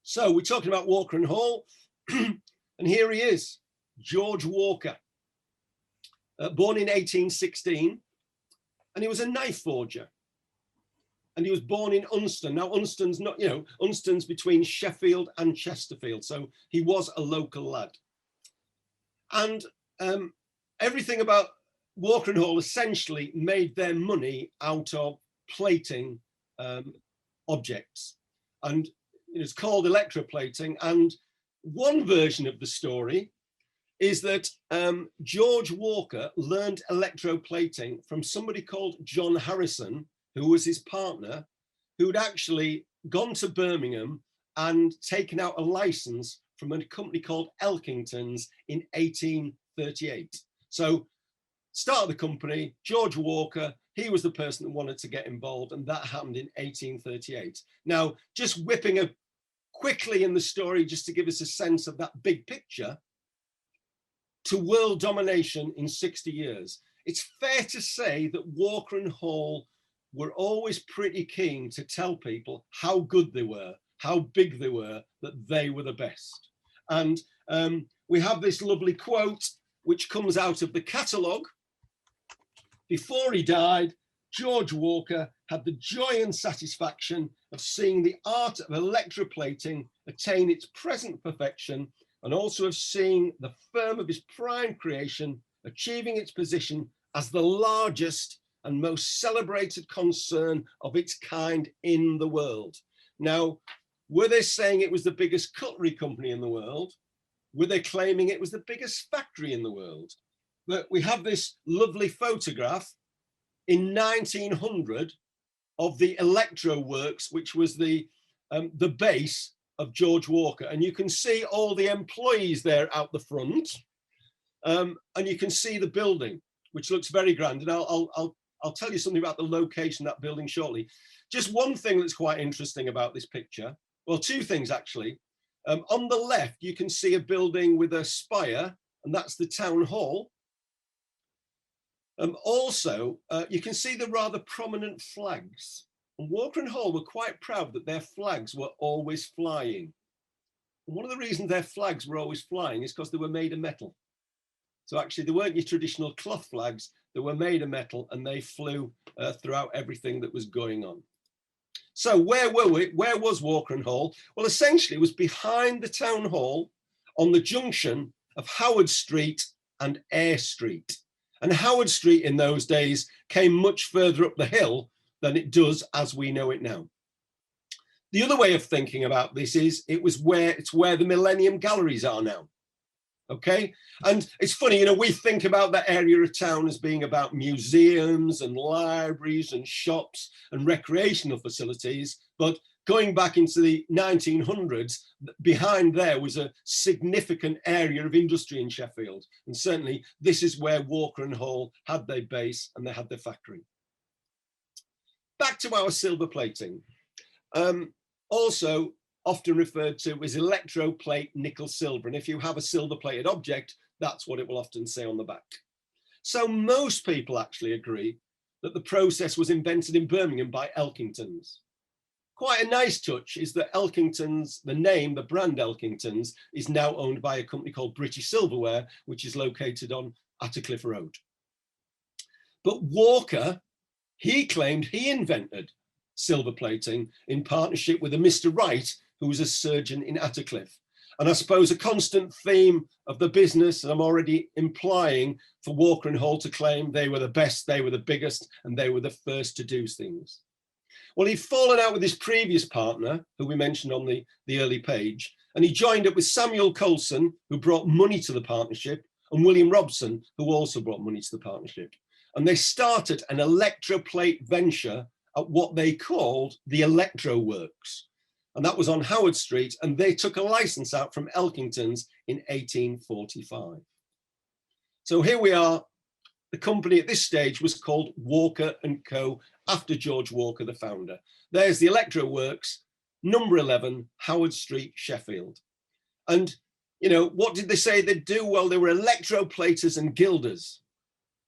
So we're talking about Walker and Hall, and here he is, George Walker, born in 1816, and he was a knife forger. And he was born in Unston. Now, Unston's not, Unston's between Sheffield and Chesterfield, so he was a local lad. And everything about Walker and Hall essentially made their money out of plating objects, and it's called electroplating. And one version of the story is that George Walker learned electroplating from somebody called John Harrison, who was his partner, who'd actually gone to Birmingham and taken out a license from a company called Elkington's in 1838. So start of the company, George Walker, he was the person that wanted to get involved, and that happened in 1838. Now, just whipping quickly in the story, just to give us a sense of that big picture, to world domination in 60 years. It's fair to say that Walker and Hall were always pretty keen to tell people how good they were, how big they were, that they were the best. And we have this lovely quote, which comes out of the catalogue. Before he died, George Walker had the joy and satisfaction of seeing the art of electroplating attain its present perfection, and also of seeing the firm of his prime creation achieving its position as the largest and most celebrated concern of its kind in the world. Now, were they saying it was the biggest cutlery company in the world? Were they claiming it was the biggest factory in the world? But we have this lovely photograph in 1900 of the Electro Works, which was the base of George Walker. And you can see all the employees there out the front. And you can see the building, which looks very grand. And I'll tell you something about the location of that building shortly. Just one thing that's quite interesting about this picture, well, two things actually. On the left, you can see a building with a spire, and that's the town hall. Also, you can see the rather prominent flags. And Walker and Hall were quite proud that their flags were always flying. And one of the reasons their flags were always flying is because they were made of metal. So actually, they weren't your traditional cloth flags. They were made of metal, and they flew throughout everything that was going on. So where were we? Where was Walker and Hall? Well, essentially, it was behind the town hall on the junction of Howard Street and Eyre Street. And Howard Street in those days came much further up the hill than it does as we know it now. The other way of thinking about this is it's where the Millennium Galleries are now. Okay, and it's funny, we think about that area of town as being about museums and libraries and shops and recreational facilities, but going back into the 1900s, behind there was a significant area of industry in Sheffield, and certainly this is where Walker and Hall had their base and they had their factory. Back to our silver plating, also often referred to as electroplate nickel silver. And if you have a silver plated object, that's what it will often say on the back. So most people actually agree that the process was invented in Birmingham by Elkington's. Quite a nice touch is that Elkington's, the name, the brand Elkington's, is now owned by a company called British Silverware, which is located on Attercliffe Road. But Walker, he claimed he invented silver plating in partnership with a Mr. Wright, who was a surgeon in Attercliffe. And I suppose a constant theme of the business, and I'm already implying, for Walker and Hall to claim they were the best, they were the biggest, and they were the first to do things. Well, he'd fallen out with his previous partner, who we mentioned on the early page, and he joined up with Samuel Coulson, who brought money to the partnership, and William Robson, who also brought money to the partnership. And they started an electroplate venture at what they called the Electro Works. And that was on Howard Street, and they took a license out from Elkington's in 1845. So here we are. The company at this stage was called Walker & Co. after George Walker, the founder. There's the Electro Works, number 11, Howard Street, Sheffield. And, what did they say they'd do? Well, they were electroplaters and gilders.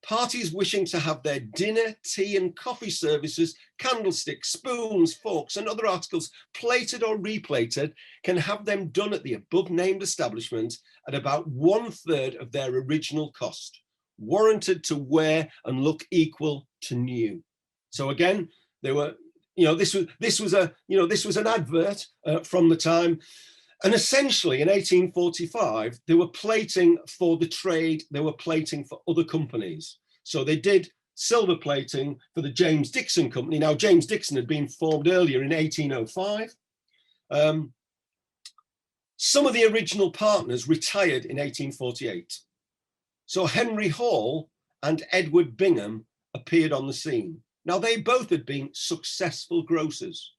Parties wishing to have their dinner, tea and coffee services, candlesticks, spoons, forks and other articles plated or replated can have them done at the above named establishment at about 1/3 of their original cost, warranted to wear and look equal to new. So again, they were, this was an advert from the time. And essentially in 1845, they were plating for the trade, they were plating for other companies. So they did silver plating for the James Dixon Company. Now, James Dixon had been formed earlier in 1805. Some of the original partners retired in 1848. So Henry Hall and Edward Bingham appeared on the scene. Now, they both had been successful grocers,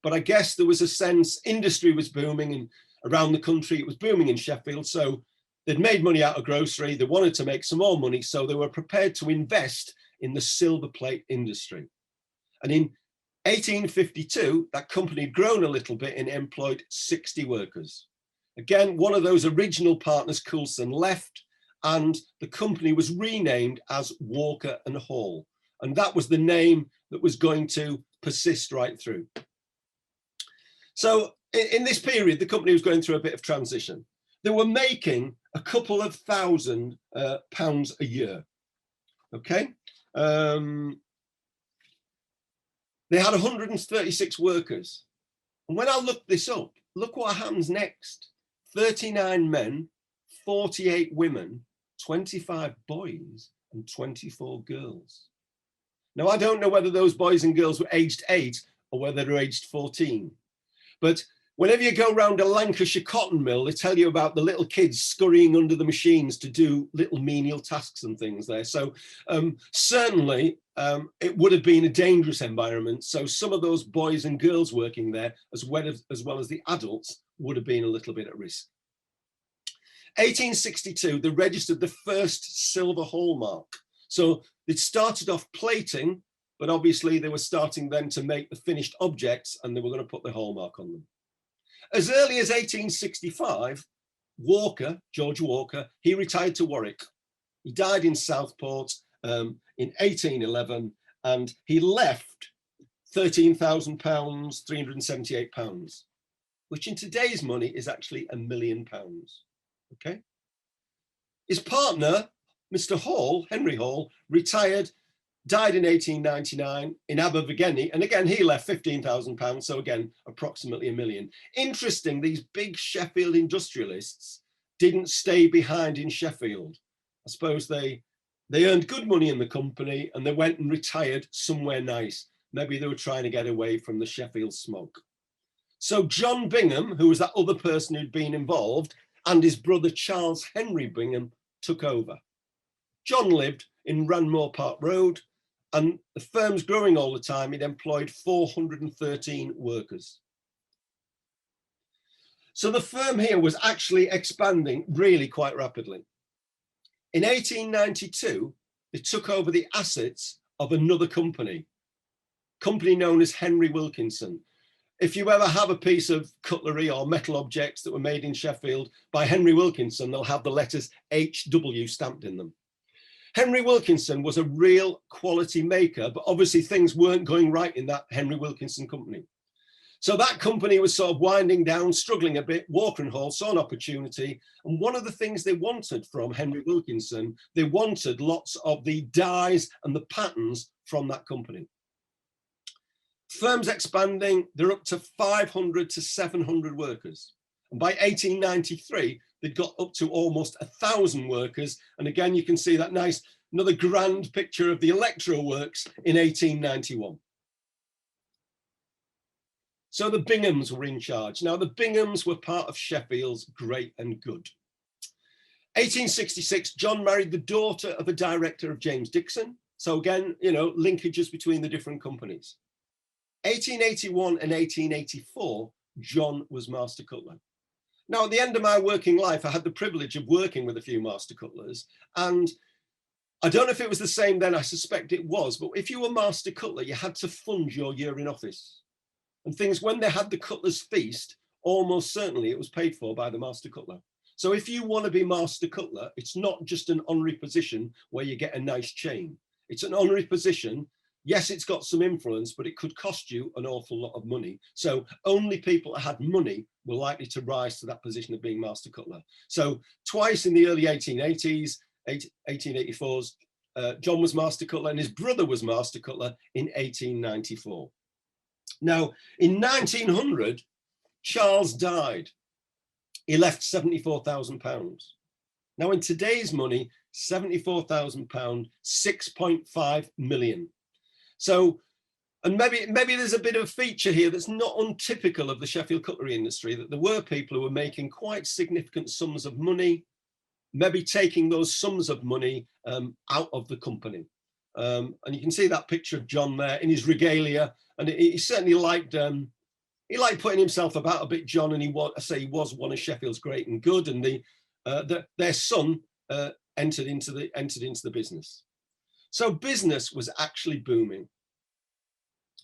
but I guess there was a sense industry was booming and around the country, it was booming in Sheffield. So they'd made money out of grocery. They wanted to make some more money. So they were prepared to invest in the silver plate industry. And in 1852, that company had grown a little bit and employed 60 workers. Again, one of those original partners, Coulson, left, and the company was renamed as Walker and Hall. And that was the name that was going to persist right through. So in this period, the company was going through a bit of transition. They were making a couple of £1,000 a year. Okay. They had 136 workers. And when I looked this up, look what happens next. 39 men, 48 women, 25 boys, and 24 girls. Now, I don't know whether those boys and girls were aged 8 or whether they're aged 14. But whenever you go around a Lancashire cotton mill, they tell you about the little kids scurrying under the machines to do little menial tasks and things there. So certainly it would have been a dangerous environment. So some of those boys and girls working there, as well as the adults, would have been a little bit at risk. 1862, they registered the first silver hallmark. So they'd started off plating, but obviously they were starting then to make the finished objects and they were going to put the hallmark on them. As early as 1865, Walker, George Walker, he retired to Warwick. He died in Southport in 1811, and he left £13,000, £378, which in today's money is actually £1 million. Okay. His partner, Mr. Hall, Henry Hall, retired, died in 1899 in Abergavenny, and again he left £15,000, so again approximately £1 million. Interesting, these big Sheffield industrialists didn't stay behind in Sheffield. I suppose they earned good money in the company and they went and retired somewhere nice. Maybe they were trying to get away from the Sheffield smoke. So John Bingham, who was that other person who'd been involved, and his brother Charles Henry Bingham took over. John lived in Ranmore Park Road, and the firm's growing all the time. It employed 413 workers. So the firm here was actually expanding really quite rapidly. In 1892, they took over the assets of another company known as Henry Wilkinson. If you ever have a piece of cutlery or metal objects that were made in Sheffield by Henry Wilkinson, they'll have the letters HW stamped in them. Henry Wilkinson was a real quality maker, but obviously things weren't going right in that Henry Wilkinson company. So that company was sort of winding down, struggling a bit. Walker and Hall saw an opportunity. And one of the things they wanted from Henry Wilkinson, they wanted lots of the dies and the patterns from that company. Firms expanding, they're up to 500 to 700 workers. And by 1893, they'd got up to almost 1,000 workers. And again, you can see that nice, another grand picture of the Electro Works in 1891. So the Binghams were in charge. Now, the Binghams were part of Sheffield's Great and Good. 1866, John married the daughter of a director of James Dixon. So again, you know, linkages between the different companies. 1881 and 1884, John was master cutler. Now, at the end of my working life, I had the privilege of working with a few master cutlers. And I don't know if it was the same then, I suspect it was, but if you were master cutler, you had to fund your year in office. And things, when they had the cutler's feast, almost certainly it was paid for by the master cutler. So if you want to be master cutler, it's not just an honorary position where you get a nice chain. It's an honorary position. Yes, it's got some influence, but it could cost you an awful lot of money. So only people that had money were likely to rise to that position of being master cutler. So twice in the early 1880s, 1884s, John was master cutler and his brother was master cutler in 1894. Now, in 1900, Charles died. He left £74,000. Now, in today's money, £74,000, 6.5 million. So, and maybe there's a bit of a feature here that's not untypical of the Sheffield cutlery industry, that there were people who were making quite significant sums of money, maybe taking those sums of money out of the company. And you can see that picture of John there in his regalia, and he certainly liked putting himself about a bit, John, and he was one of Sheffield's great and good, and their son entered into the business. So business was actually booming. It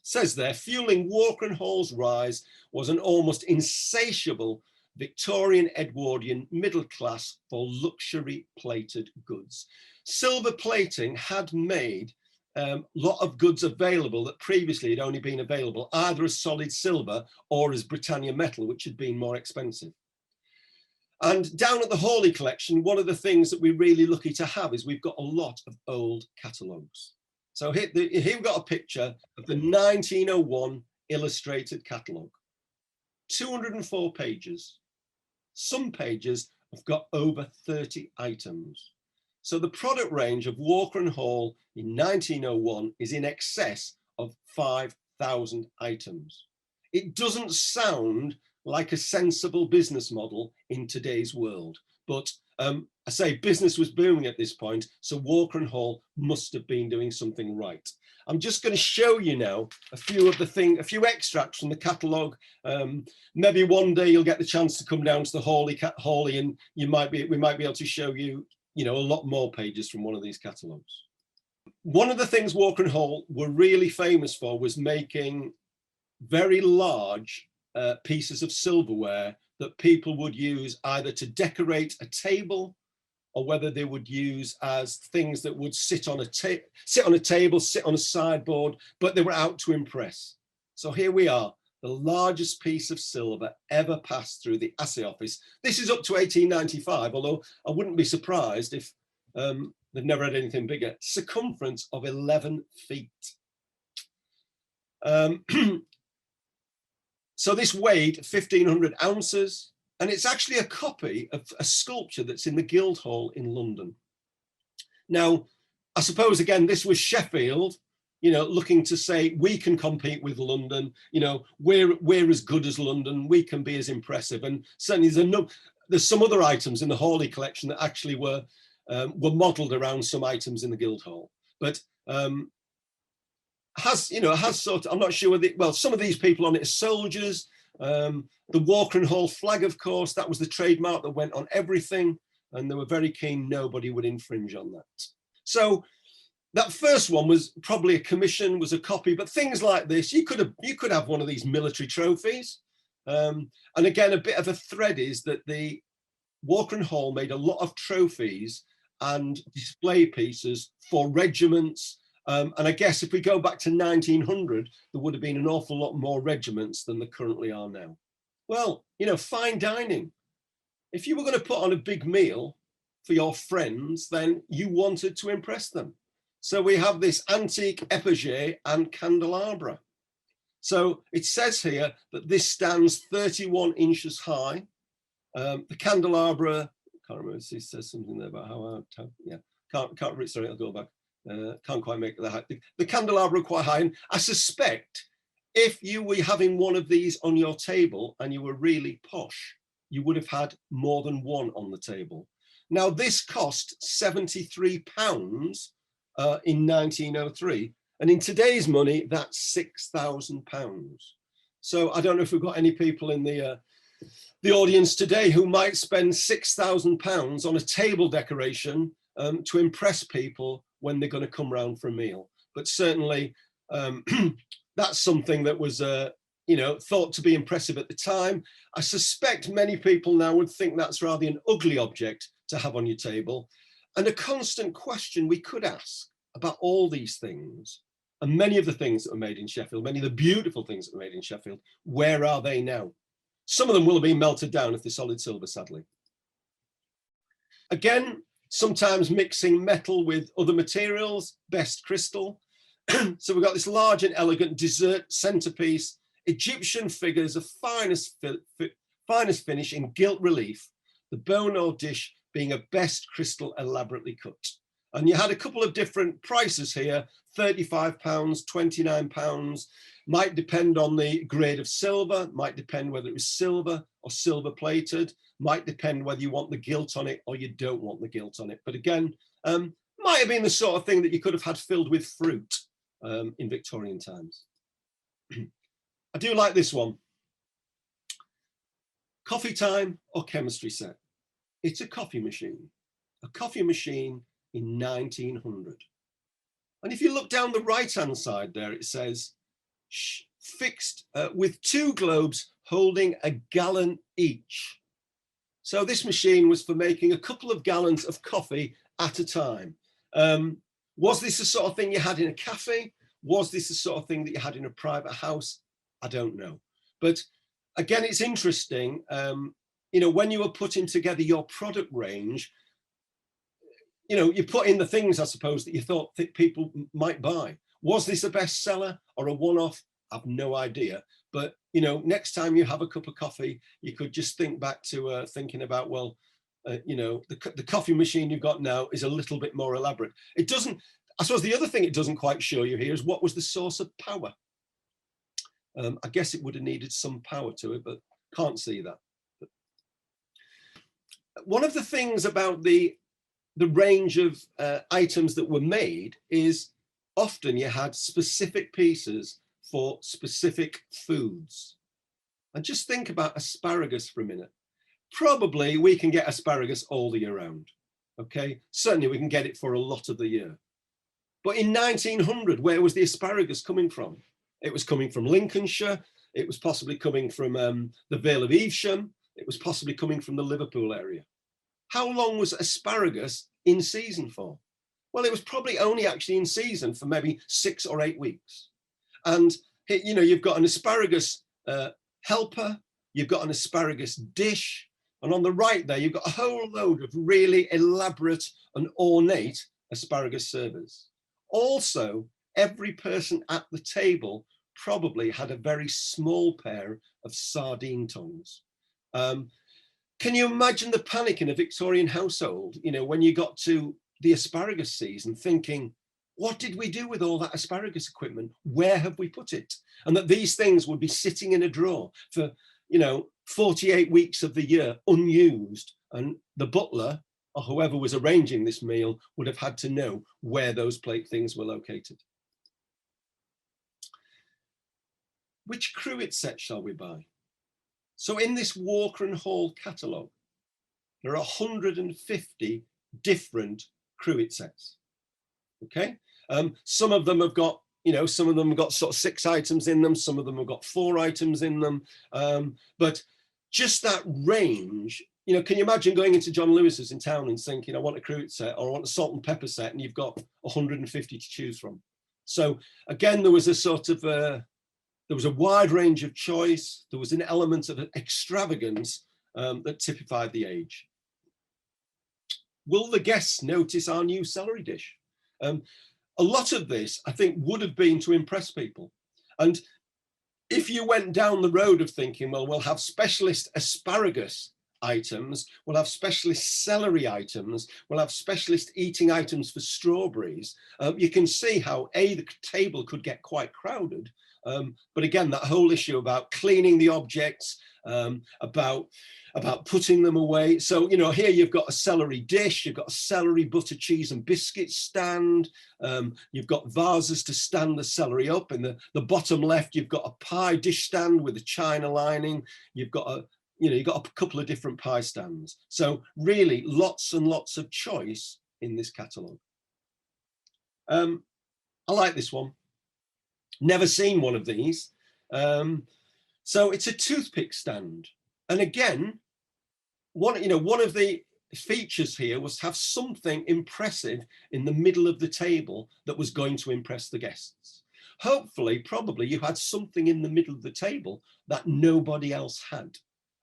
says there, fueling Walker and Hall's rise was an almost insatiable Victorian Edwardian middle class for luxury plated goods. Silver plating had made a lot of goods available that previously had only been available either as solid silver or as Britannia metal, which had been more expensive. And down at the Hawley collection, one of the things that we're really lucky to have is we've got a lot of old catalogues. So here we've got a picture of the 1901 illustrated catalogue, 204 pages. Some pages have got over 30 items. So the product range of Walker and Hall in 1901 is in excess of 5,000 items. It doesn't sound like a sensible business model in today's world, but I say business was booming at this point, so Walker and Hall must have been doing something right. I'm just going to show you now a few extracts from the catalogue. Maybe one day you'll get the chance to come down to the Hawley, and we might be able to show you, a lot more pages from one of these catalogues. One of the things Walker and Hall were really famous for was making very large pieces of silverware that people would use either to decorate a table, or whether they would use as things that would sit on a table, sit on a sideboard, but they were out to impress. So here we are, the largest piece of silver ever passed through the assay office. This is up to 1895, although I wouldn't be surprised if they've never had anything bigger. Circumference of 11 feet. So this weighed 1,500 ounces, and it's actually a copy of a sculpture that's in the Guildhall in London. Now, I suppose, again, this was Sheffield, looking to say, we can compete with London, we're as good as London, we can be as impressive. And certainly there's some other items in the Hawley collection that actually were modelled around some items in the Guildhall. But has sort of, I'm not sure whether, some of these people on it are soldiers. The Walker and Hall flag, of course, that was the trademark that went on everything, and they were very keen nobody would infringe on that. So that first one was probably a commission, was a copy, but things like this, you could have one of these military trophies. And again, a bit of a thread is that the Walker and Hall made a lot of trophies and display pieces for regiments. And I guess if we go back to 1900, there would have been an awful lot more regiments than there currently are now. Well, fine dining. If you were going to put on a big meal for your friends, then you wanted to impress them. So we have this antique epage and candelabra. So it says here that this stands 31 inches high. The candelabra, can't remember if it says something there about how yeah, can't read, sorry, I'll go back. Can't quite make that. The candelabra are quite high, and I suspect if you were having one of these on your table and you were really posh, you would have had more than one on the table. Now, this cost £73 in 1903, and in today's money, that's £6,000. So I don't know if we've got any people in the audience today who might spend £6,000 on a table decoration to impress people when they're going to come round for a meal. But certainly that's something that was you know, thought to be impressive at the time. I suspect many people now would think that's rather an ugly object to have on your table. And a constant question we could ask about all these things, and many of the things that were made in Sheffield, many of the beautiful things that were made in Sheffield, where are they now? Some of them will have been melted down if they're solid silver, sadly. Again, sometimes mixing metal with other materials, best crystal. So we've got this large and elegant dessert centerpiece, Egyptian figures of finest finish in gilt relief, the bone or dish being a best crystal elaborately cut. And you had a couple of different prices here, £35, £29, might depend on the grade of silver, might depend whether it was silver or silver plated, might depend whether you want the gilt on it or you don't want the gilt on it. But again, might have been the sort of thing that you could have had filled with fruit in Victorian times. I do like this one. Coffee time or chemistry set. It's a coffee machine in 1900. And if you look down the right-hand side there, it says, fixed with 2 globes holding a gallon each. So this machine was for making a couple of gallons of coffee at a time. Was this the sort of thing you had in a cafe? Was this the sort of thing that you had in a private house? I don't know. But again, it's interesting, you know, when you were putting together your product range, you know, you put in the things, I suppose, that you thought that people might buy. Was this a bestseller or a one-off? I've no idea. But, you know, next time you have a cup of coffee, you could just think back to thinking about, well, you know, the coffee machine you've got now is a little bit more elaborate. It doesn't, I suppose the other thing it doesn't quite show you here is what was the source of power. I guess it would have needed some power to it, but can't see that. But one of the things about the range of items that were made is often you had specific pieces for specific foods. And just think about asparagus for a minute. Probably we can get asparagus all the year round. Okay, certainly we can get it for a lot of the year. But in 1900, where was the asparagus coming from? It was coming from Lincolnshire. It was possibly coming from the Vale of Evesham. It was possibly coming from the Liverpool area. How long was asparagus in season for? Well, it was probably only actually in season for maybe 6 or 8 weeks. And, you know, you've got an asparagus helper, you've got an asparagus dish, and on the right there, you've got a whole load of really elaborate and ornate asparagus servers. Also, every person at the table probably had a very small pair of sardine tongs. Can you imagine the panic in a Victorian household, you know, when you got to the asparagus season thinking, what did we do with all that asparagus equipment? Where have we put it? And that these things would be sitting in a drawer for, you know, 48 weeks of the year unused. And the butler or whoever was arranging this meal would have had to know where those plate things were located. Which cruet set shall we buy? So in this Walker and Hall catalogue, there are 150 different cruet sets. Okay, some of them have got, you know, some of them have got sort of 6 items in them, some of them have got 4 items in them, but just that range, you know, can you imagine going into John Lewis's in town and thinking, I want a cruet set or I want a salt and pepper set, and you've got 150 to choose from. So again, there was a sort of there was a wide range of choice. There was an element of extravagance that typified the age. Will the guests notice our new celery dish? A lot of this, I think, would have been to impress people. And if you went down the road of thinking, well, we'll have specialist asparagus items, we'll have specialist celery items, we'll have specialist eating items for strawberries, you can see how, A, the table could get quite crowded. But again, that whole issue about cleaning the objects, about putting them away. So, you know, here you've got a celery dish, you've got a celery butter, cheese and biscuit stand, you've got vases to stand the celery up. In the bottom left, you've got a pie dish stand with a china lining. You've got a, you know, you've got a couple of different pie stands. So really lots and lots of choice in this catalogue. I like this one. Never seen one of these. So it's a toothpick stand. And again, one of the features here was to have something impressive in the middle of the table that was going to impress the guests. Hopefully, probably you had something in the middle of the table that nobody else had.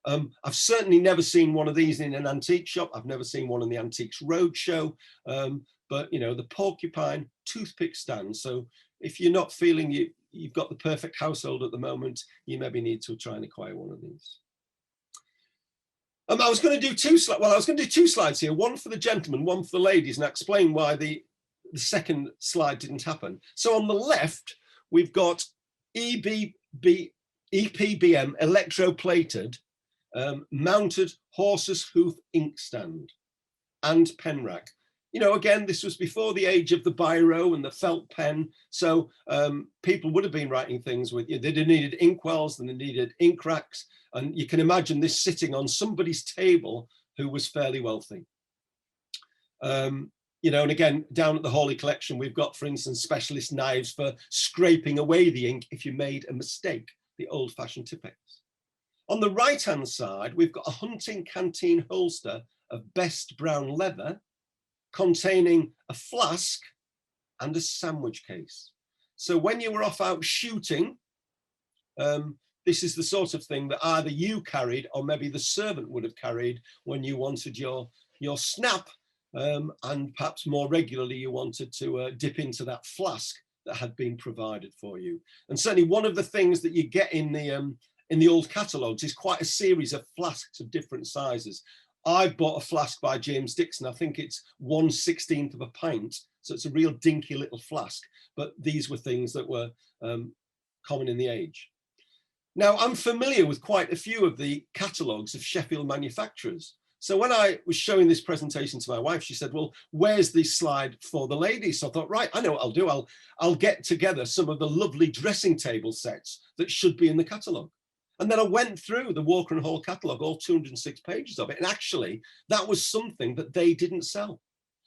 I've certainly never seen one of these in an antique shop. I've never seen one in the Antiques Roadshow. But the porcupine toothpick stand. So if you're not feeling you've got the perfect household at the moment, you maybe need to try and acquire one of these. I was going to do two slides here, one for the gentlemen, one for the ladies, and I'll explain why the second slide didn't happen. So on the left, we've got EPBM electroplated mounted horse's hoof inkstand and pen rack. Again, this was before the age of the biro and the felt pen. So people would have been writing things with, they needed inkwells and they needed ink racks. And you can imagine this sitting on somebody's table who was fairly wealthy. And again, down at the Hawley collection, we've got, for instance, specialist knives for scraping away the ink if you made a mistake, the old-fashioned Tippex. On the right-hand side, we've got a hunting canteen holster of best brown leather containing a flask and a sandwich case. So when you were off out shooting, this is the sort of thing that either you carried or maybe the servant would have carried when you wanted your snap, and perhaps more regularly you wanted to dip into that flask that had been provided for you. And certainly one of the things that you get in the old catalogues is quite a series of flasks of different sizes. I bought a flask by James Dixon. I think it's 1/16 of a pint. So it's a real dinky little flask, but these were things that were common in the age. Now, I'm familiar with quite a few of the catalogues of Sheffield manufacturers. So when I was showing this presentation to my wife, she said, well, where's the slide for the ladies? So I thought, right, I know what I'll do. I'll get together some of the lovely dressing table sets that should be in the catalogue. And then I went through the Walker and Hall catalogue, all 206 pages of it. And actually, that was something that they didn't sell.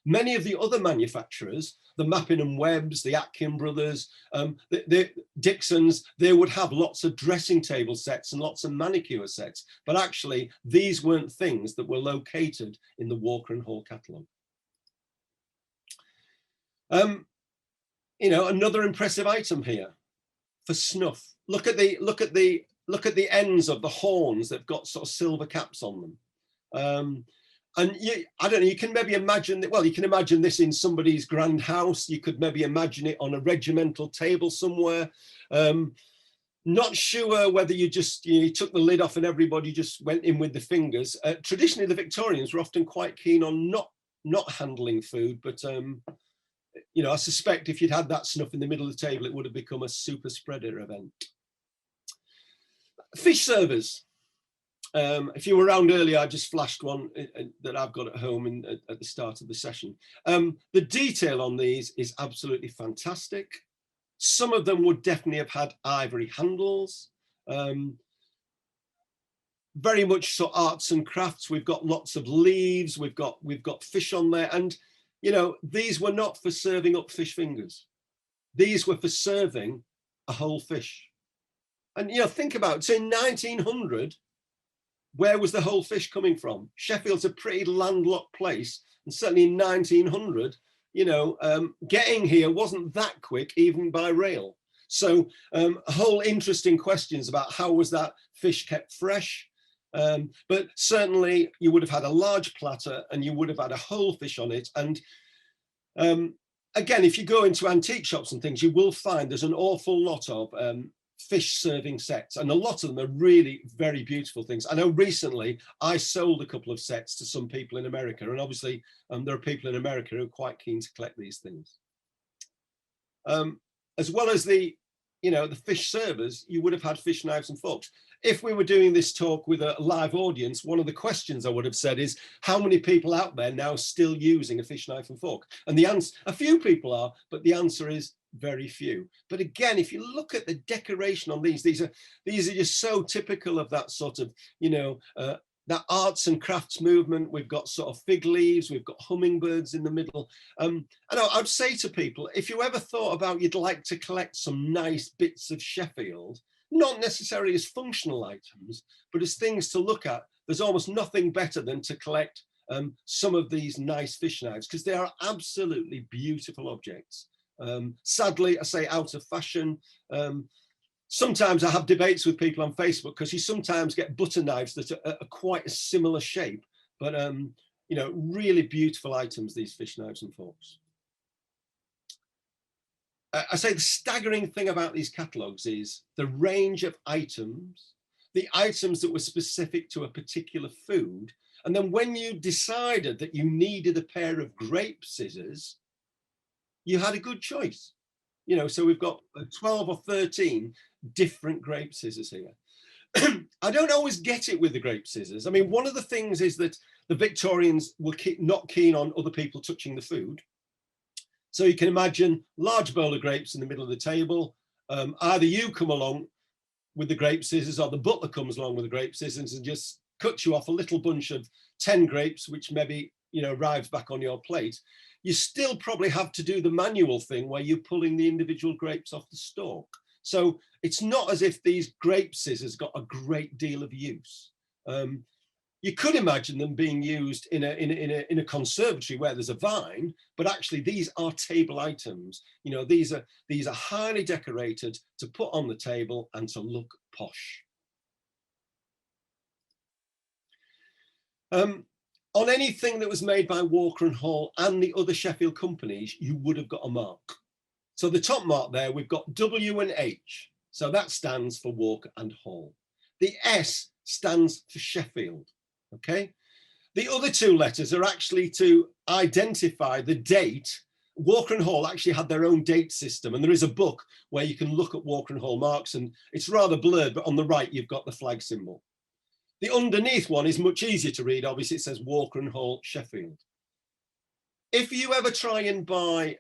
Many of the other manufacturers, the Mappin and Webbs, the Atkin brothers, the Dixons, they would have lots of dressing table sets and lots of manicure sets. But actually, these weren't things that were located in the Walker and Hall catalogue. Another impressive item here for snuff. Look at the ends of the horns. They've got sort of silver caps on them. And I don't know, you can maybe imagine that, well, you can imagine this in somebody's grand house. You could maybe imagine it on a regimental table somewhere. Not sure whether you just, you took the lid off and everybody just went in with the fingers. Traditionally, the Victorians were often quite keen on not handling food, but I suspect if you'd had that snuff in the middle of the table, it would have become a super spreader event. Fish servers. If you were around earlier, I just flashed one that I've got at home at the start of the session. The detail on these is absolutely fantastic. Some of them would definitely have had ivory handles. Very much so arts and crafts. We've got lots of leaves. We've got fish on there, and these were not for serving up fish fingers. These were for serving a whole fish. And think about it. So in 1900. Where was the whole fish coming from? Sheffield's a pretty landlocked place, and certainly in 1900, getting here wasn't that quick, even by rail. So a whole interesting questions about how was that fish kept fresh. But certainly you would have had a large platter and you would have had a whole fish on it. And again, if you go into antique shops and things, you will find there's an awful lot of fish serving sets, and a lot of them are really very beautiful things. I know recently I sold a couple of sets to some people in America, and obviously there are people in America who are quite keen to collect these things. As well as the fish servers, you would have had fish knives and forks. If we were doing this talk with a live audience, one of the questions I would have said is, how many people out there now still using a fish knife and fork? And the answer, a few people are, but the answer is very few. But again, if you look at the decoration on these are just so typical of that sort of, that arts and crafts movement. We've got sort of fig leaves, we've got hummingbirds in the middle. And I'd say to people, if you ever thought about you'd like to collect some nice bits of Sheffield, not necessarily as functional items, but as things to look at. There's almost nothing better than to collect some of these nice fish knives, because they are absolutely beautiful objects. Sadly, I say out of fashion. Sometimes I have debates with people on Facebook, because you sometimes get butter knives that are quite a similar shape, but you know, really beautiful items, these fish knives and forks. I say the staggering thing about these catalogues is the range of items, the items that were specific to a particular food. And then when you decided that you needed a pair of grape scissors, you had a good choice. You know, so we've got 12 or 13 different grape scissors here. I don't always get it with the grape scissors. I mean, one of the things is that the Victorians were not keen on other people touching the food. So you can imagine large bowl of grapes in the middle of the table. Either you come along with the grape scissors, or the butler comes along with the grape scissors and just cuts you off a little bunch of 10 grapes, which maybe, you know, arrives back on your plate. You still probably have to do the manual thing where you're pulling the individual grapes off the stalk. So it's not as if these grape scissors got a great deal of use. You could imagine them being used in a conservatory where there's a vine, but actually these are table items. You know, these are highly decorated to put on the table and to look posh. On anything that was made by Walker and Hall and the other Sheffield companies, you would have got a mark. So the top mark there, we've got W and H. So that stands for Walker and Hall. The S stands for Sheffield. Okay. The other two letters are actually to identify the date. Walker and Hall actually had their own date system, and there is a book where you can look at Walker and Hall marks, and it's rather blurred, but on the right you've got the flag symbol. The underneath one is much easier to read. Obviously it says Walker and Hall Sheffield. If you ever try and buy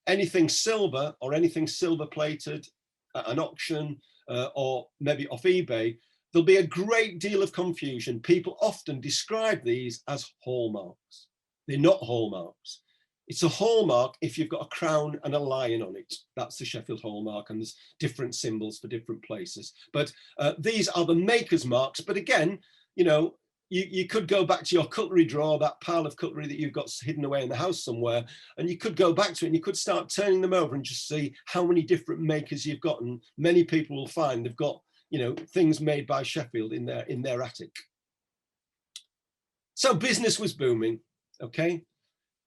anything silver or anything silver plated at an auction or maybe off eBay, there'll be a great deal of confusion. People often describe these as hallmarks. They're not hallmarks. It's a hallmark if you've got a crown and a lion on it. That's the Sheffield hallmark, and there's different symbols for different places. But these are the maker's marks. But again, you know, you could go back to your cutlery drawer, that pile of cutlery that you've got hidden away in the house somewhere, and you could go back to it and you could start turning them over and just see how many different makers you've got. And many people will find they've got, you know, things made by Sheffield in their attic. So business was booming, okay?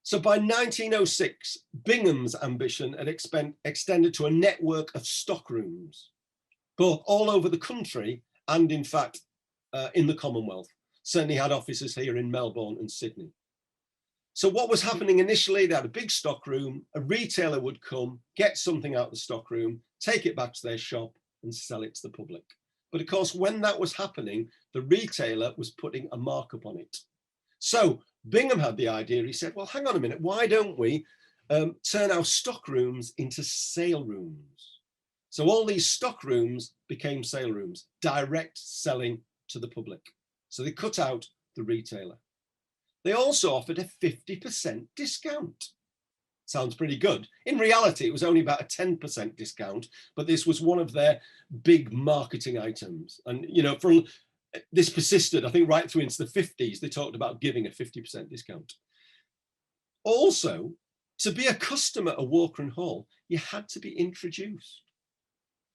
So by 1906, Bingham's ambition had extended to a network of stock rooms, both all over the country and in fact in the Commonwealth. Certainly had offices here in Melbourne and Sydney. So what was happening initially, they had a big stock room, a retailer would come, get something out of the stock room, take it back to their shop and sell it to the public. But of course, when that was happening, the retailer was putting a markup on it. So Bingham had the idea, he said, well, hang on a minute, why don't we turn our stock rooms into sale rooms? So all these stock rooms became sale rooms, direct selling to the public. So they cut out the retailer. They also offered a 50% discount. Sounds pretty good. In reality, it was only about a 10% discount, but this was one of their big marketing items. And, you know, this persisted, I think, right through into the 50s. They talked about giving a 50% discount. Also, to be a customer at Walker and Hall, you had to be introduced.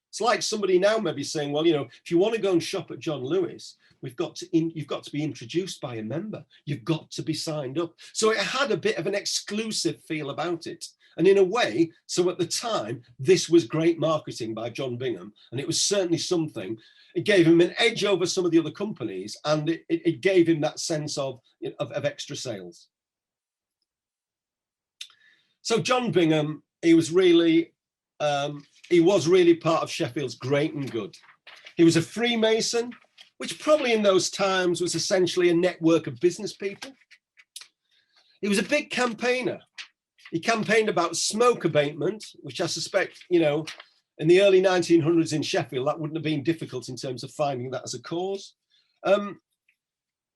It's like somebody now maybe saying, well, you know, if you want to go and shop at John Lewis, you've got to be introduced by a member. You've got to be signed up. So it had a bit of an exclusive feel about it. And in a way, so at the time, this was great marketing by John Bingham. And it was certainly something. It gave him an edge over some of the other companies, and it gave him that sense of extra sales. So John Bingham, he was really part of Sheffield's great and good. He was a Freemason, which probably in those times was essentially a network of business people. He was a big campaigner. He campaigned about smoke abatement, which I suspect, you know, in the early 1900s in Sheffield, that wouldn't have been difficult in terms of finding that as a cause.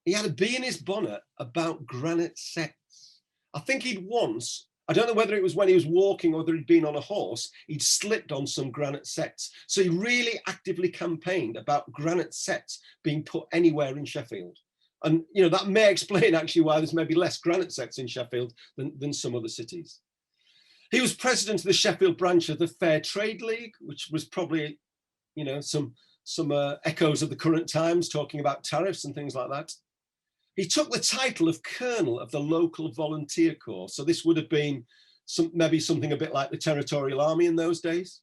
He had a bee in his bonnet about granite sets. I think he'd once I don't know whether it was when he was walking or whether he'd been on a horse, he'd slipped on some granite sets. So he really actively campaigned about granite sets being put anywhere in Sheffield. And, you know, that may explain actually why there's maybe less granite sets in Sheffield than some other cities. He was president of the Sheffield branch of the Fair Trade League, which was probably, you know, some echoes of the current times, talking about tariffs and things like that. He took the title of colonel of the local volunteer corps. So this would have been maybe something a bit like the Territorial Army in those days.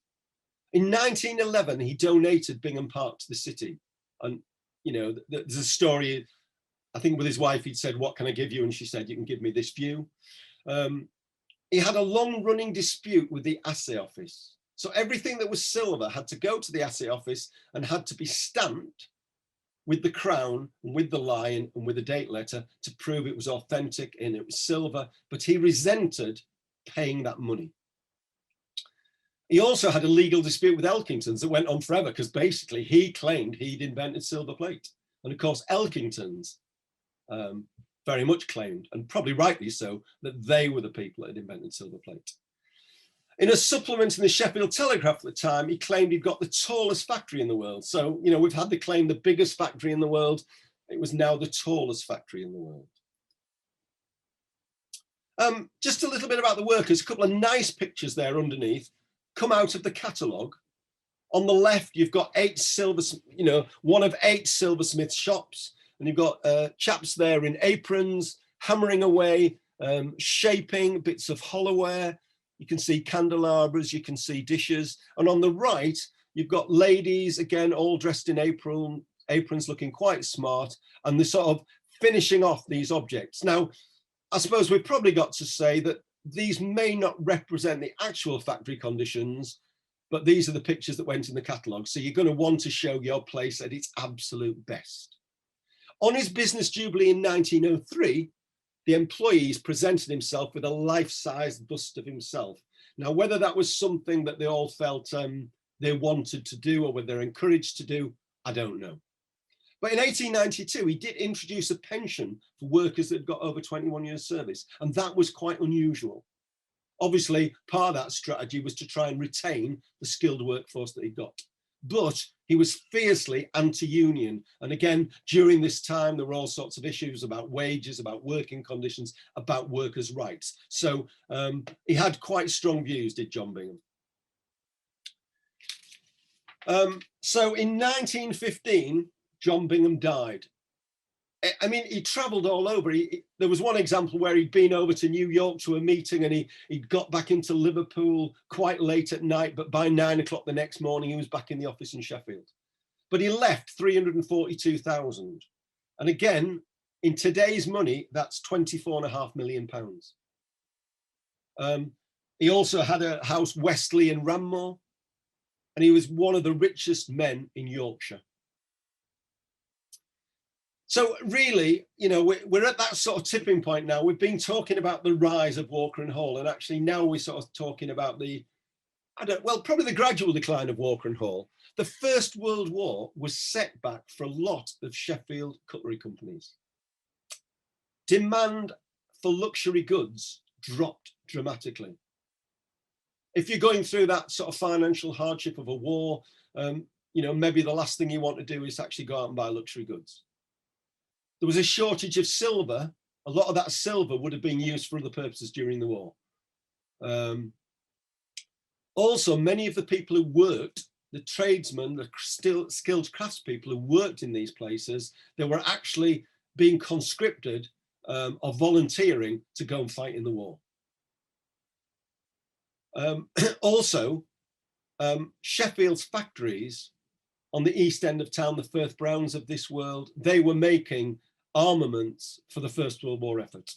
In 1911, he donated Bingham Park to the city. And, you know, there's a story, I think with his wife, he'd said, "What can I give you?" And she said, "You can give me this view." He had a long running dispute with the assay office. So everything that was silver had to go to the assay office and had to be stamped with the crown and with the lion and with a date letter to prove it was authentic and it was silver, but he resented paying that money. He also had a legal dispute with Elkington's that went on forever because basically he claimed he'd invented silver plate. And of course, Elkington's very much claimed, and probably rightly so, that they were the people that had invented silver plate. In a supplement in the Sheffield Telegraph at the time, he claimed he'd got the tallest factory in the world. So, you know, we've had the claim the biggest factory in the world. It was now the tallest factory in the world. Just a little bit about the workers, a couple of nice pictures there underneath, come out of the catalogue. On the left, you've got one of 8 silversmith shops, and you've got chaps there in aprons, hammering away, shaping bits of hollowware. You can see candelabras, you can see dishes. And on the right, you've got ladies, again, all dressed in aprons, looking quite smart, and they're sort of finishing off these objects. Now, I suppose we've probably got to say that these may not represent the actual factory conditions, but these are the pictures that went in the catalogue. So you're going to want to show your place at its absolute best. On his business jubilee in 1903, the employees presented himself with a life-size bust of himself. Now, whether that was something that they all felt they wanted to do or whether they're encouraged to do, I don't know. But in 1892, he did introduce a pension for workers that had got over 21 years service, and that was quite unusual. Obviously, part of that strategy was to try and retain the skilled workforce that he got. But he was fiercely anti-union. And again, during this time, there were all sorts of issues about wages, about working conditions, about workers' rights. So he had quite strong views, did John Bingham. So in 1915, John Bingham died. I mean, he travelled all over. There was one example where he'd been over to New York to a meeting and he'd got back into Liverpool quite late at night, but by 9 o'clock the next morning, he was back in the office in Sheffield. But he left 342,000. And again, in today's money, that's £24.5 million. He also had a house Westley in Ranmore, and he was one of the richest men in Yorkshire. So really, you know, we're at that sort of tipping point now. We've been talking about the rise of Walker and Hall, and actually now we're sort of talking about probably the gradual decline of Walker and Hall. The First World War was set back for a lot of Sheffield cutlery companies. Demand for luxury goods dropped dramatically. If you're going through that sort of financial hardship of a war, you know, maybe the last thing you want to do is actually go out and buy luxury goods. There was a shortage of silver. A lot of that silver would have been used for other purposes during the war. Also, many of the people who worked, the tradesmen, the skilled craftspeople who worked in these places, they were actually being conscripted or volunteering to go and fight in the war. Also, Sheffield's factories on the east end of town, the Firth Browns of this world, they were making armaments for the First World War effort.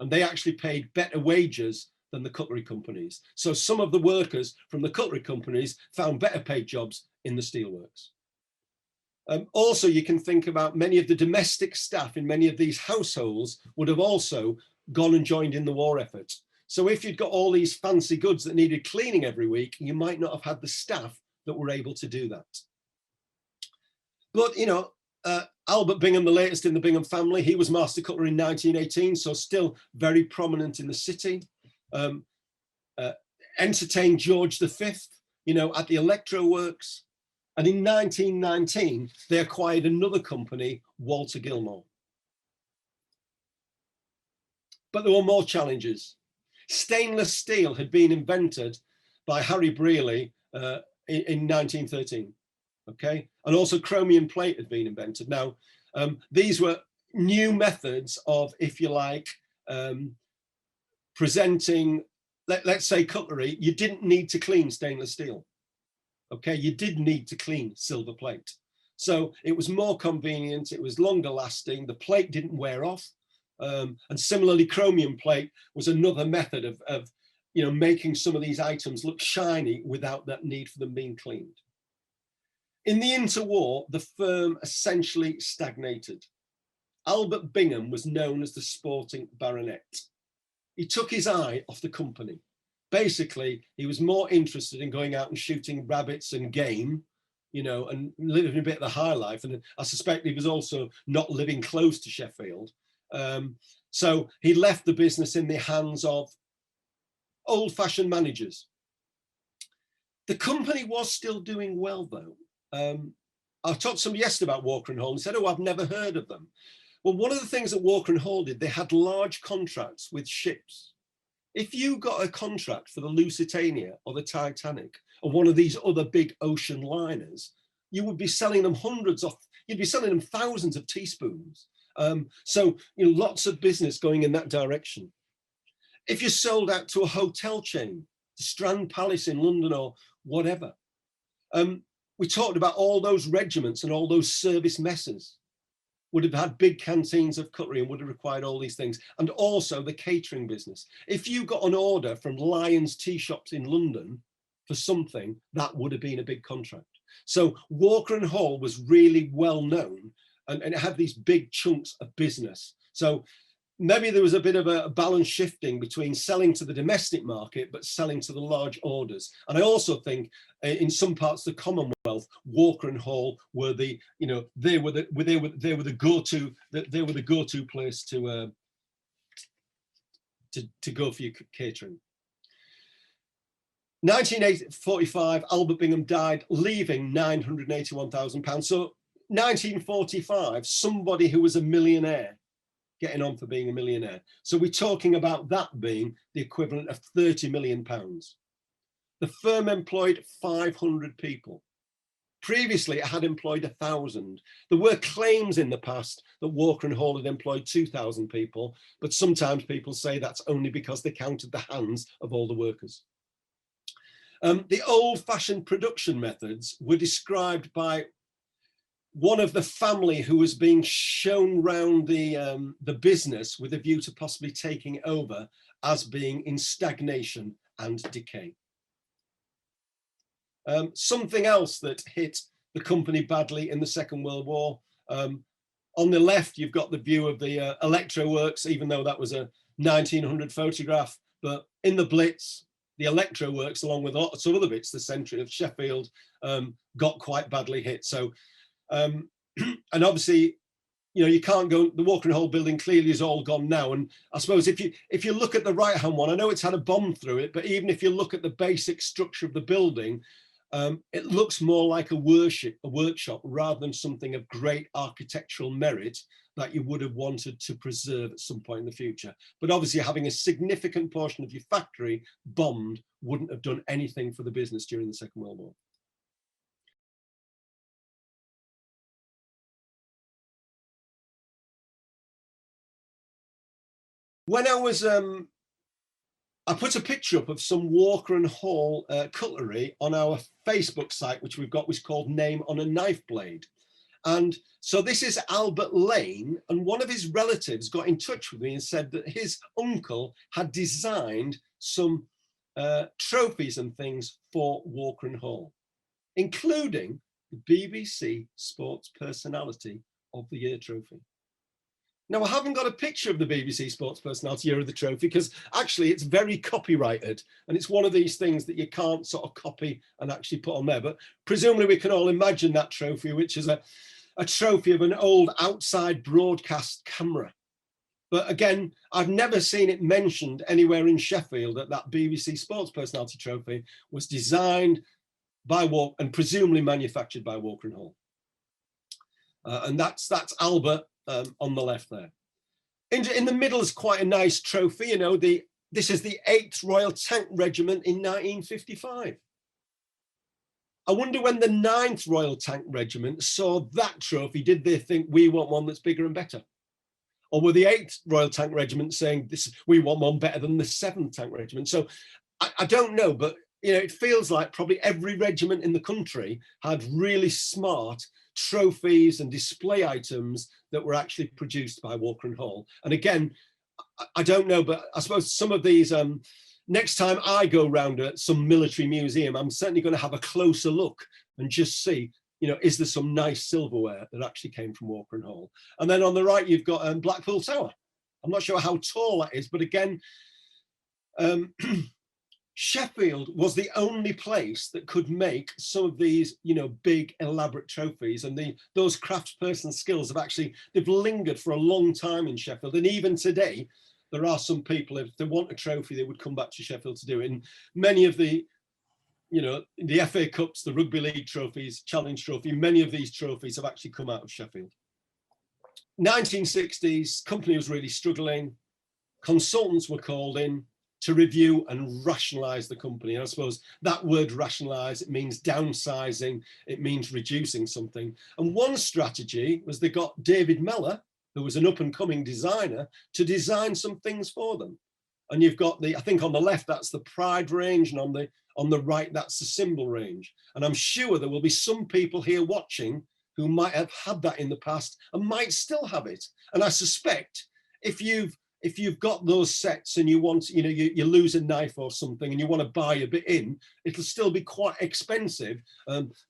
And they actually paid better wages than the cutlery companies. So some of the workers from the cutlery companies found better paid jobs in the steelworks. Also, you can think about many of the domestic staff in many of these households would have also gone and joined in the war effort. So if you'd got all these fancy goods that needed cleaning every week, you might not have had the staff that were able to do that. But, you know, Albert Bingham, the latest in the Bingham family, he was master cutler in 1918, so still very prominent in the city. entertained George V, you know, at the Electro Works. And in 1919, they acquired another company, Walter Gilmore. But there were more challenges. Stainless steel had been invented by Harry Brearley in 1913, okay? And also chromium plate had been invented. Now, these were new methods of, if you like, presenting, let's say cutlery. You didn't need to clean stainless steel, okay? You did need to clean silver plate. So it was more convenient, it was longer lasting, the plate didn't wear off. And similarly, chromium plate was another method of you know, making some of these items look shiny without that need for them being cleaned. In the interwar, the firm essentially stagnated. Albert Bingham was known as the sporting baronet. He took his eye off the company. Basically, he was more interested in going out and shooting rabbits and game, you know, and living a bit of the high life. And I suspect he was also not living close to Sheffield. So he left the business in the hands of old-fashioned managers. The company was still doing well, though. I talked to somebody yesterday about Walker and Hall and said, oh, I've never heard of them. Well, one of the things that Walker and Hall did, they had large contracts with ships. If you got a contract for the Lusitania or the Titanic or one of these other big ocean liners, you would be selling them you'd be selling them thousands of teaspoons. So, you know, lots of business going in that direction. If you're sold out to a hotel chain, the Strand Palace in London or whatever, we talked about all those regiments and all those service messes would have had big canteens of cutlery and would have required all these things. And also the catering business. If you got an order from Lyons tea shops in London for something, that would have been a big contract. So Walker and Hall was really well known and it had these big chunks of business. So maybe there was a bit of a balance shifting between selling to the domestic market, but selling to the large orders. And I also think in some parts of the Commonwealth, Walker and Hall were the, you know, they were the go-to place to go for your catering. 1945, Albert Bingham died, leaving £981,000. So 1945, somebody who was a millionaire getting on for being a millionaire. So we're talking about that being the equivalent of £30 million. The firm employed 500 people. Previously, it had employed 1,000. There were claims in the past that Walker and Hall had employed 2,000 people, but sometimes people say that's only because they counted the hands of all the workers. The old-fashioned production methods were described by one of the family who was being shown round the business with a view to possibly taking over as being in stagnation and decay. Something else that hit the company badly in the Second World War. On the left, you've got the view of the Electro Works, even though that was a 1900 photograph, but in the Blitz, the Electro Works, along with some other bits, the centre of Sheffield, got quite badly hit. So, and obviously, you know, you can't go, the Walker and Hall building clearly is all gone now. And I suppose if you look at the right-hand one, I know it's had a bomb through it, but even if you look at the basic structure of the building, it looks more like a workshop rather than something of great architectural merit that you would have wanted to preserve at some point in the future. But obviously having a significant portion of your factory bombed wouldn't have done anything for the business during the Second World War. When I was, I put a picture up of some Walker and Hall cutlery on our Facebook site, which we've got, which is called Name on a Knife Blade. And so this is Albert Lane, and one of his relatives got in touch with me and said that his uncle had designed some trophies and things for Walker and Hall, including the BBC Sports Personality of the Year trophy. Now, I haven't got a picture of the BBC Sports Personality Year of the trophy because actually it's very copyrighted and it's one of these things that you can't sort of copy and actually put on there. But presumably we can all imagine that trophy, which is a trophy of an old outside broadcast camera. But again, I've never seen it mentioned anywhere in Sheffield that that BBC Sports Personality Trophy was designed by Walker and presumably manufactured by Walker and Hall. And that's Albert on the left there. In the middle is quite a nice trophy. You know, this is the 8th Royal Tank Regiment in 1955. I wonder when the 9th Royal Tank Regiment saw that trophy, did they think we want one that's bigger and better? Or were the 8th Royal Tank Regiment saying we want one better than the 7th Tank Regiment? So I don't know, but you know, it feels like probably every regiment in the country had really smart trophies and display items that were actually produced by Walker and Hall. And again, I don't know, but I suppose some of these, next time I go round some military museum, I'm certainly going to have a closer look and just see, you know, is there some nice silverware that actually came from Walker and Hall? And then on the right, you've got Blackpool Tower. I'm not sure how tall that is, but again, Sheffield was the only place that could make some of these, you know, big elaborate trophies, and those craftsperson skills they've lingered for a long time in Sheffield. And even today, there are some people, if they want a trophy, they would come back to Sheffield to do it. And many of the, you know, the FA Cups, the Rugby League trophies, Challenge Trophy, many of these trophies have actually come out of Sheffield. 1960s, company was really struggling. Consultants were called in to review and rationalize the company. And I suppose that word rationalize, it means downsizing, it means reducing something. And one strategy was they got David Mellor, who was an up and coming designer, to design some things for them. And you've got I think on the left, that's the Pride range, and on the right, that's the Symbol range. And I'm sure there will be some people here watching who might have had that in the past and might still have it. And I suspect if you've got those sets and you want, you know, you lose a knife or something and you want to buy a bit in, it'll still be quite expensive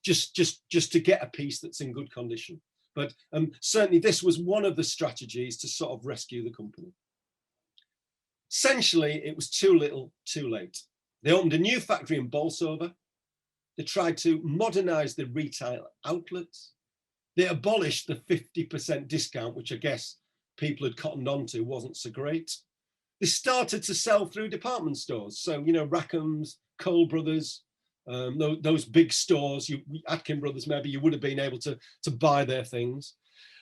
just to get a piece that's in good condition. But certainly this was one of the strategies to sort of rescue the company. Essentially, it was too little, too late. They opened a new factory in Bolsover. They tried to modernize the retail outlets. They abolished the 50% discount, which I guess people had cottoned onto wasn't so great. They started to sell through department stores. So, you know, Rackham's, Cole Brothers, those big stores, Atkin Brothers, maybe you would have been able to buy their things.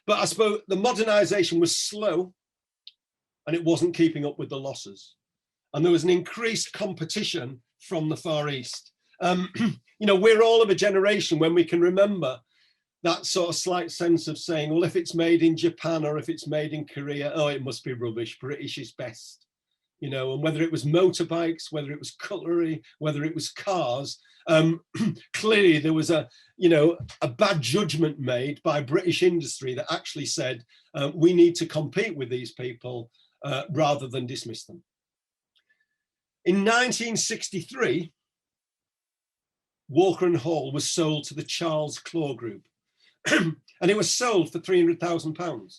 But I suppose the modernisation was slow and it wasn't keeping up with the losses. And there was an increased competition from the Far East. You know, we're all of a generation when we can remember that sort of slight sense of saying, well, if it's made in Japan or if it's made in Korea, oh, it must be rubbish, British is best. You know, and whether it was motorbikes, whether it was cutlery, whether it was cars, clearly there was a bad judgment made by British industry that actually said, we need to compete with these people rather than dismiss them. In 1963, Walker and Hall was sold to the Charles Claw Group. And it was sold for £300,000.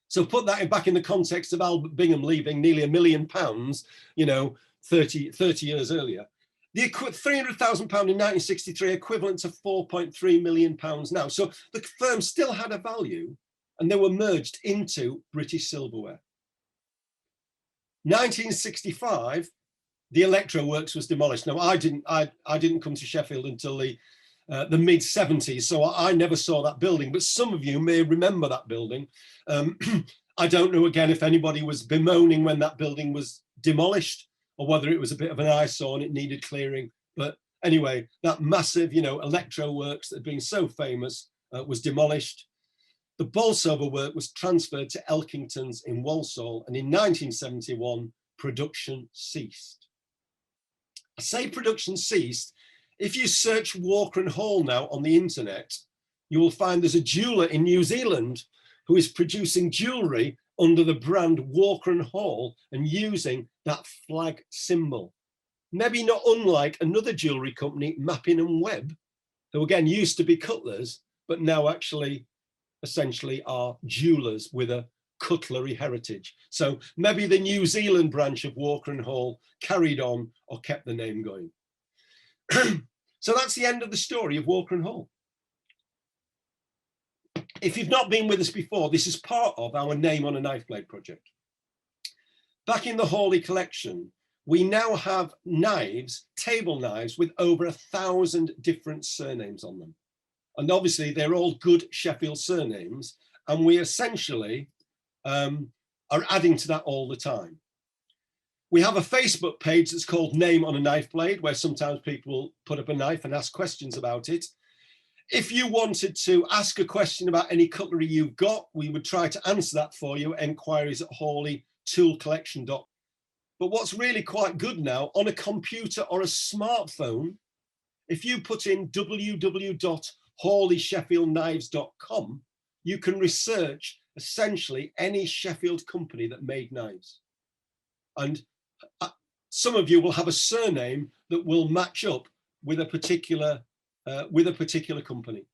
So put that back in the context of Albert Bingham leaving nearly £1 million, you know, 30 years earlier. The £300,000 in 1963 equivalent to £4.3 million now. So the firm still had a value and they were merged into British Silverware. 1965, the Electro Works was demolished. Now I didn't come to Sheffield until the mid 70s, so I never saw that building, but some of you may remember that building. I don't know again if anybody was bemoaning when that building was demolished or whether it was a bit of an eyesore and it needed clearing. But anyway, that massive, you know, Electro Works that had been so famous was demolished. The Bolsover work was transferred to Elkington's in Walsall, and in 1971, production ceased. I say production ceased. If you search Walker and Hall now on the internet, you will find there's a jeweler in New Zealand who is producing jewelry under the brand Walker and Hall and using that flag symbol. Maybe not unlike another jewelry company, Mappin and Webb, who again used to be cutlers, but now actually essentially are jewelers with a cutlery heritage. So maybe the New Zealand branch of Walker and Hall carried on or kept the name going. So that's the end of the story of Walker and Hall. If you've not been with us before, this is part of our Name on a Knife Blade project. Back in the Hawley collection, we now have knives, table knives, with over 1,000 different surnames on them. And obviously they're all good Sheffield surnames. And we essentially are adding to that all the time. We have a Facebook page that's called Name on a Knife Blade, where sometimes people will put up a knife and ask questions about it. If you wanted to ask a question about any cutlery you've got, we would try to answer that for you. Enquiries at hawleytoolcollection.com. But what's really quite good now, on a computer or a smartphone, if you put in www.hawleysheffieldknives.com, you can research essentially any Sheffield company that made knives. And some of you will have a surname that will match up with a particular company.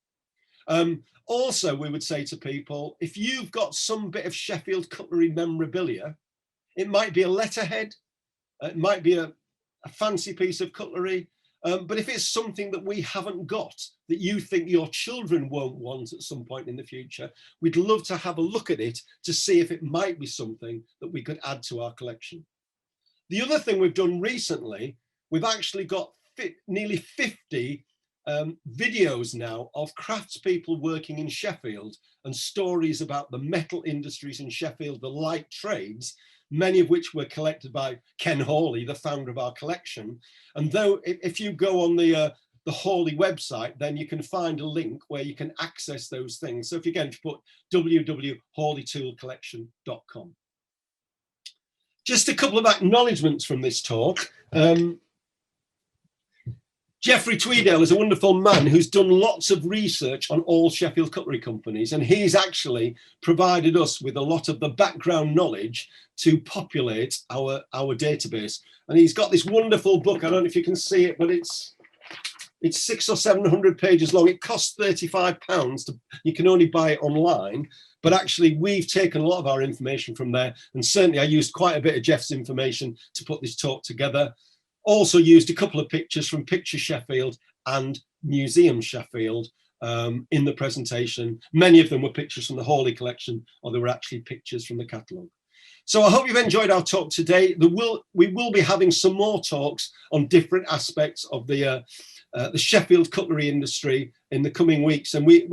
Also, we would say to people, if you've got some bit of Sheffield cutlery memorabilia, it might be a letterhead, it might be a fancy piece of cutlery, but if it's something that we haven't got, that you think your children won't want at some point in the future, we'd love to have a look at it to see if it might be something that we could add to our collection. The other thing we've done recently, we've actually got nearly 50 videos now of craftspeople working in Sheffield and stories about the metal industries in Sheffield, the light trades, many of which were collected by Ken Hawley, the founder of our collection. And though if you go on the Hawley website, then you can find a link where you can access those things. So if you put www.hawleytoolcollection.com. Just a couple of acknowledgements from this talk. Geoffrey Tweedale is a wonderful man who's done lots of research on all Sheffield cutlery companies, and he's actually provided us with a lot of the background knowledge to populate our database. And he's got this wonderful book. I don't know if you can see it, but it's 600 or 700 pages long. It costs £35. You can only buy it online. But actually, we've taken a lot of our information from there. And certainly I used quite a bit of Jeff's information to put this talk together. Also used a couple of pictures from Picture Sheffield and Museum Sheffield in the presentation. Many of them were pictures from the Hawley collection, or they were actually pictures from the catalogue. So I hope you've enjoyed our talk today. We will be having some more talks on different aspects of the Sheffield cutlery industry in the coming weeks. And we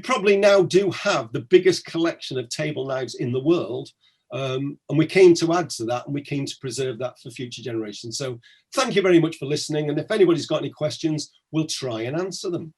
probably now do have the biggest collection of table knives in the world. And we're keen to add to that, and we're keen to preserve that for future generations. So thank you very much for listening. And if anybody's got any questions, we'll try and answer them.